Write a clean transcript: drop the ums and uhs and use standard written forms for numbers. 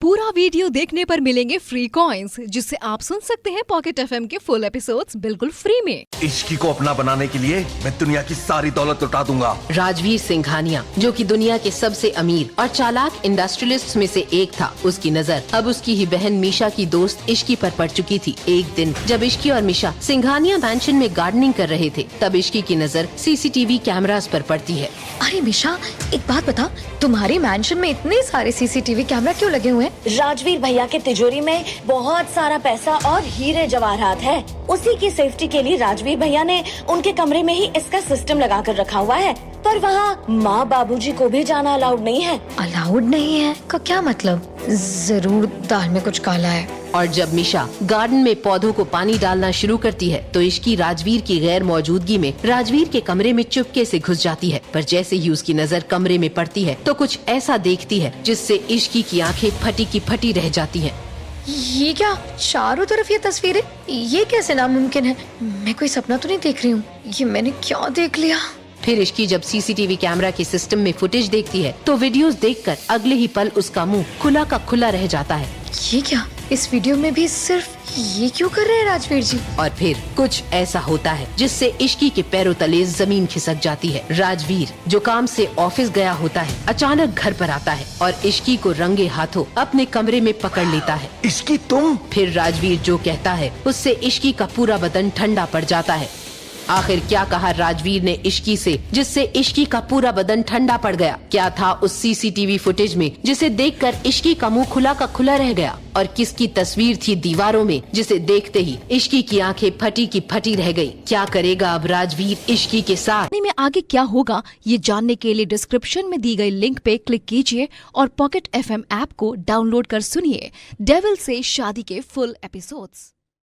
पूरा वीडियो देखने पर मिलेंगे फ्री कॉइन्स, जिससे आप सुन सकते हैं पॉकेट एफएम के फुल एपिसोड्स बिल्कुल फ्री में। इश्की को अपना बनाने के लिए मैं दुनिया की सारी दौलत लुटा दूंगा। राजवीर सिंघानिया, जो कि दुनिया के सबसे अमीर और चालाक इंडस्ट्रियलिस्ट में से एक था, उसकी नजर अब उसकी ही बहन मीशा की दोस्त इश्की पर पड़ चुकी थी। एक दिन जब इश्की और मीशा सिंघानिया मैंशन में गार्डनिंग कर रहे थे, तब इश्की की नजर सीसीटीवी कैमरास पर पड़ती है। अरे मीशा, एक बात बता, तुम्हारे मैंशन में इतने सारे सीसीटीवी कैमरा क्यों लगे हुए हैं? राजवीर भैया के तिजोरी में बहुत सारा पैसा और हीरे जवाहरात है। उसी की सेफ्टी के लिए राजवीर भैया ने उनके कमरे में ही इसका सिस्टम लगा कर रखा हुआ है, पर वहाँ माँ बाबूजी को भी जाना अलाउड नहीं है। अलाउड नहीं है का क्या मतलब? जरूर दाल में कुछ काला है। और जब मीशा गार्डन में पौधों को पानी डालना शुरू करती है, तो इश्की राजवीर की गैर मौजूदगी में राजवीर के कमरे में चुपके से घुस जाती है। पर जैसे ही उसकी नजर कमरे में पड़ती है, तो कुछ ऐसा देखती है जिससे इश्की की आंखें फटी की फटी रह जाती हैं। ये क्या, चारों तरफ ये तस्वीरें? ये कैसे नामुमकिन है? मैं कोई सपना तो नहीं देख रही हूँ? ये मैंने क्या देख लिया? फिर इश्की जब सीसीटीवी कैमरा के सिस्टम में फुटेज देखती है, तो वीडियोस देखकर अगले ही पल उसका मुंह खुला का खुला रह जाता है। ये क्या, इस वीडियो में भी सिर्फ ये क्यों कर रहे हैं राजवीर जी? और फिर कुछ ऐसा होता है जिससे इश्की के पैरों तले जमीन खिसक जाती है। राजवीर, जो काम से ऑफिस गया होता है, अचानक घर पर आता है और इश्की को रंगे हाथों अपने कमरे में पकड़ लेता है। इश्की तुम? फिर राजवीर जो कहता है, उससे इश्की का पूरा बदन ठंडा पड़ जाता है। आखिर क्या कहा राजवीर ने इश्की से, जिससे इश्की का पूरा बदन ठंडा पड़ गया? क्या था उस सीसीटीवी फुटेज में जिसे देखकर इश्की का मुंह खुला का खुला रह गया? और किसकी तस्वीर थी दीवारों में, जिसे देखते ही इश्की की आंखें फटी की फटी रह गई? क्या करेगा अब राजवीर इश्की के साथ? में आगे क्या होगा, ये जानने के लिए डिस्क्रिप्शन में दी गई लिंक पे क्लिक कीजिए और पॉकेट एफएम ऐप को डाउनलोड कर सुनिए डेविल से शादी के फुल एपिसोड्स।